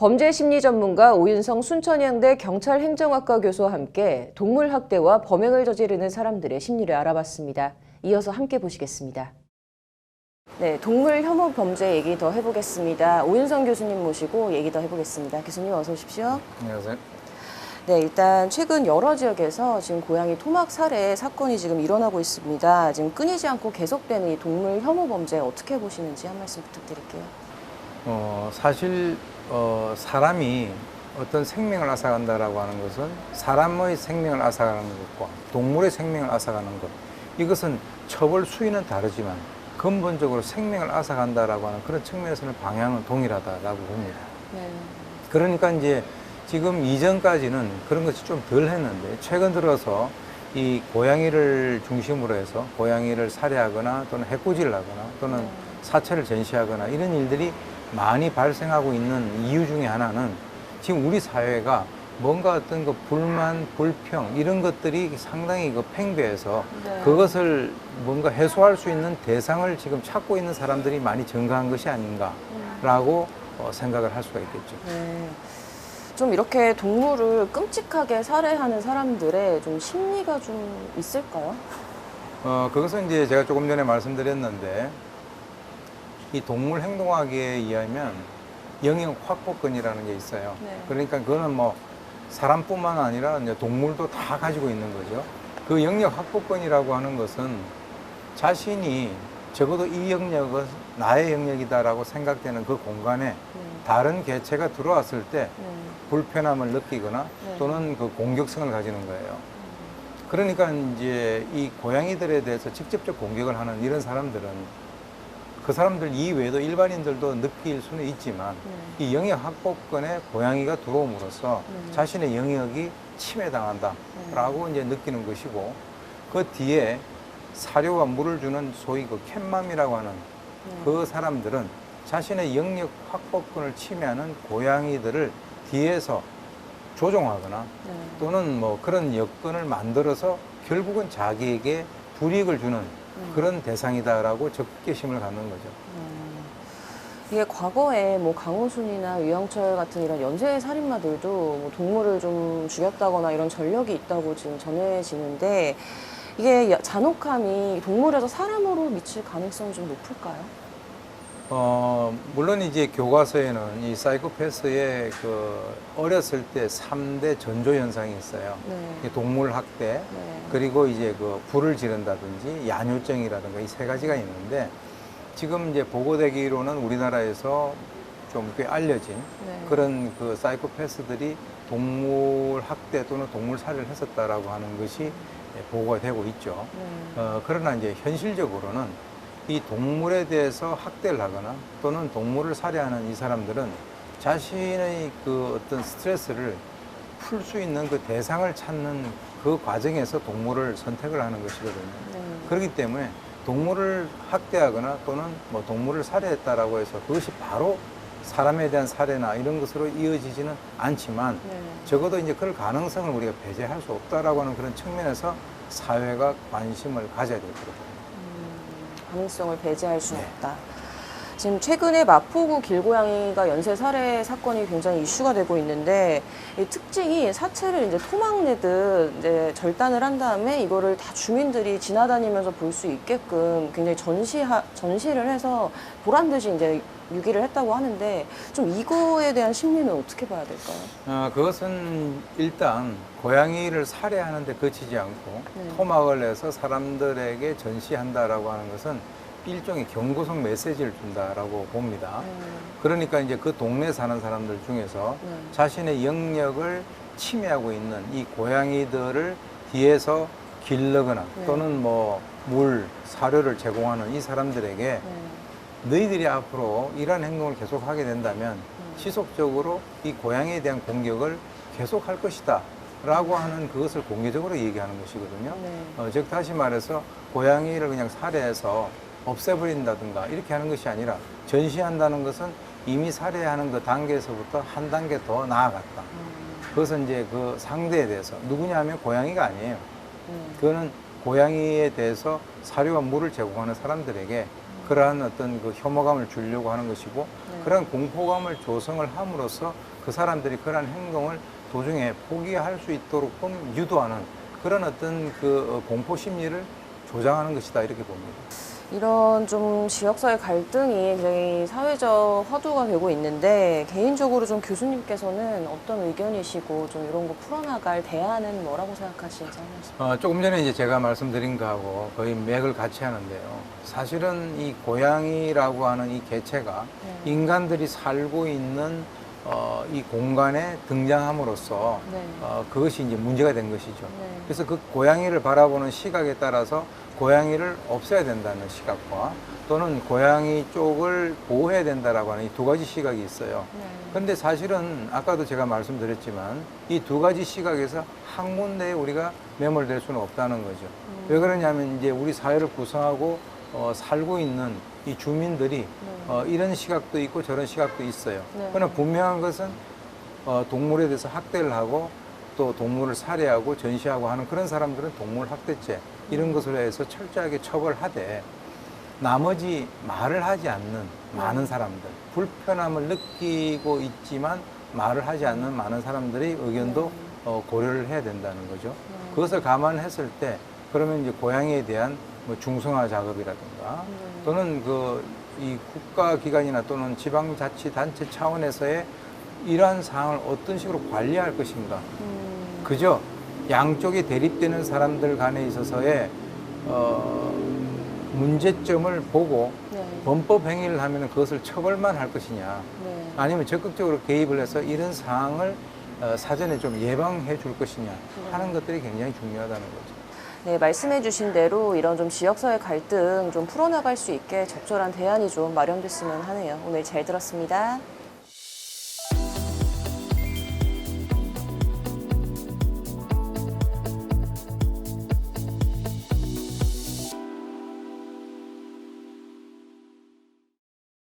범죄 심리 전문가 오윤성 순천향대 경찰행정학과 교수와 함께 동물 학대와 범행을 저지르는 사람들의 심리를 알아봤습니다. 이어서 함께 보시겠습니다. 네, 동물 혐오 범죄 얘기 더 해보겠습니다. 오윤성 교수님 모시고 얘기 더 해보겠습니다. 교수님 어서 오십시오. 안녕하세요. 네, 일단 최근 여러 지역에서 지금 고양이 토막 살해 사건이 지금 일어나고 있습니다. 지금 끊이지 않고 계속되는 이 동물 혐오 범죄 어떻게 보시는지 한 말씀 부탁드릴게요. 사실 사람이 어떤 생명을 앗아간다라고 하는 것은 사람의 생명을 앗아가는 것과 동물의 생명을 앗아가는 것, 이것은 처벌 수위는 다르지만 근본적으로 생명을 앗아간다라고 하는 그런 측면에서는 방향은 동일하다라고 봅니다. 네. 그러니까 이제 지금 이전까지는 그런 것이 좀 덜 했는데 최근 들어서 이 고양이를 중심으로 해서 고양이를 살해하거나 또는 해코지를 하거나 또는 사체를 전시하거나 이런 일들이 많이 발생하고 있는 이유 중에 하나는 지금 우리 사회가 뭔가 어떤 그 불만, 불평 이런 것들이 상당히 그 팽배해서 네. 그것을 뭔가 해소할 수 있는 대상을 지금 찾고 있는 사람들이 많이 증가한 것이 아닌가라고 생각을 할 수가 있겠죠. 네. 좀 이렇게 동물을 끔찍하게 살해하는 사람들의 좀 심리가 좀 있을까요? 그것은 이제 제가 조금 전에 말씀드렸는데 이 동물 행동학에 의하면 영역 확보권이라는 게 있어요. 네. 그러니까 그거는 뭐 사람뿐만 아니라 이제 동물도 다 가지고 있는 거죠. 그 영역 확보권이라고 하는 것은 자신이 적어도 이 영역은 나의 영역이다라고 생각되는 그 공간에 다른 개체가 들어왔을 때 불편함을 느끼거나 네. 또는 그 공격성을 가지는 거예요. 그러니까 이제 이 고양이들에 대해서 직접적 공격을 하는 이런 사람들은 그 사람들 이외에도 일반인들도 느낄 수는 있지만 이 영역 확보권에 고양이가 들어옴으로써 자신의 영역이 침해당한다라고 이제 느끼는 것이고, 그 뒤에 사료와 물을 주는 소위 그 캣맘이라고 하는 그 사람들은 자신의 영역 확보권을 침해하는 고양이들을 뒤에서 조종하거나 또는 뭐 그런 여건을 만들어서 결국은 자기에게 불이익을 주는 그런 대상이다라고 적개심을 갖는 거죠. 이게 과거에 뭐 강호순이나 유영철 같은 이런 연쇄 살인마들도 뭐 동물을 좀 죽였다거나 이런 전력이 있다고 지금 전해지는데, 이게 잔혹함이 동물에서 사람으로 미칠 가능성이 좀 높을까요? 물론 이제 교과서에는 이 사이코패스의 그 어렸을 때 3대 전조 현상이 있어요. 네. 동물 학대, 네. 그리고 이제 그 불을 지른다든지 야뇨증이라든가 이 세 가지가 있는데, 지금 이제 보고되기로는 우리나라에서 좀 꽤 알려진 네. 그런 그 사이코패스들이 동물 학대 또는 동물 살해를 했었다라고 하는 것이 보고가 되고 있죠. 그러나 이제 현실적으로는 이 동물에 대해서 학대를 하거나 또는 동물을 살해하는 이 사람들은 자신의 그 어떤 스트레스를 풀 수 있는 그 대상을 찾는 그 과정에서 동물을 선택을 하는 것이거든요. 그렇기 때문에 동물을 학대하거나 또는 뭐 동물을 살해했다라고 해서 그것이 바로 사람에 대한 살해나 이런 것으로 이어지지는 않지만 적어도 이제 그럴 가능성을 우리가 배제할 수 없다라고 하는 그런 측면에서 사회가 관심을 가져야 될 거거든요. 가능성을 배제할 수는 없다. 지금 최근에 마포구 길고양이가 연쇄 살해 사건이 굉장히 이슈가 되고 있는데, 이 특징이 사체를 이제 토막 내듯 이제 절단을 한 다음에 이거를 다 주민들이 지나다니면서 볼 수 있게끔 굉장히 전시를 해서 보란 듯이 이제 유기를 했다고 하는데, 좀 이거에 대한 심리는 어떻게 봐야 될까요? 그것은 일단 고양이를 살해하는 데 그치지 않고 토막을 내서 사람들에게 전시한다라고 하는 것은 일종의 경고성 메시지를 준다라고 봅니다. 그러니까 이제 그 동네에 사는 사람들 중에서 자신의 영역을 침해하고 있는 이 고양이들을 뒤에서 기르거나 또는 뭐 물, 사료를 제공하는 이 사람들에게 너희들이 앞으로 이러한 행동을 계속하게 된다면 지속적으로 이 고양이에 대한 공격을 계속할 것이다 라고 하는 그것을 공개적으로 얘기하는 것이거든요. 즉 다시 말해서 고양이를 그냥 살해해서 없애버린다든가 이렇게 하는 것이 아니라, 전시한다는 것은 이미 살해하는 그 단계에서부터 한 단계 더 나아갔다. 그것은 이제 그 상대에 대해서, 누구냐 하면 고양이가 아니에요. 그거는 고양이에 대해서 사료와 물을 제공하는 사람들에게 그러한 어떤 그 혐오감을 주려고 하는 것이고 네. 그런 공포감을 조성을 함으로써 그 사람들이 그러한 행동을 도중에 포기할 수 있도록끔 유도하는 그런 어떤 그 공포 심리를 조장하는 것이다 이렇게 봅니다. 이런 좀 지역사회 갈등이 굉장히 사회적 화두가 되고 있는데 개인적으로 좀 교수님께서는 어떤 의견이시고 좀 이런 거 풀어나갈 대안은 뭐라고 생각하시는지 한 말씀. 조금 전에 이제 제가 말씀드린 거하고 거의 맥을 같이 하는데요. 사실은 이 고양이라고 하는 이 개체가 네. 인간들이 살고 있는 이 공간에 등장함으로써 네. 그것이 이제 문제가 된 것이죠. 네. 그래서 그 고양이를 바라보는 시각에 따라서 고양이를 없애야 된다는 시각과 또는 고양이 쪽을 보호해야 된다라고 하는 이 두 가지 시각이 있어요. 네. 근데 사실은 아까도 제가 말씀드렸지만 이 두 가지 시각에서 한 군데에 우리가 매몰될 수는 없다는 거죠. 왜 그러냐면 이제 우리 사회를 구성하고 살고 있는 이 주민들이 이런 시각도 있고 저런 시각도 있어요. 네. 그러나 분명한 것은 동물에 대해서 학대를 하고 또 동물을 살해하고 전시하고 하는 그런 사람들은 동물 학대죄 이런 것으로 해서 철저하게 처벌하되 나머지 말을 하지 않는 많은 사람들, 불편함을 느끼고 있지만 말을 하지 않는 많은 사람들의 의견도 고려를 해야 된다는 거죠. 그것을 감안했을 때 그러면 이제 고양이에 대한 뭐 중성화 작업이라든가 또는 이 국가기관이나 또는 지방자치단체 차원에서의 이러한 사항을 어떤 식으로 관리할 것인가. 그저 양쪽이 대립되는 사람들 간에 있어서의 문제점을 보고 네. 범법 행위를 하면 그것을 처벌만 할 것이냐. 네. 아니면 적극적으로 개입을 해서 이런 사항을 사전에 좀 예방해 줄 것이냐 하는 것들이 굉장히 중요하다는 거죠. 네, 말씀해주신 대로 이런 좀 지역사회 갈등 좀 풀어나갈 수 있게 적절한 대안이 좀 마련됐으면 하네요. 오늘 잘 들었습니다.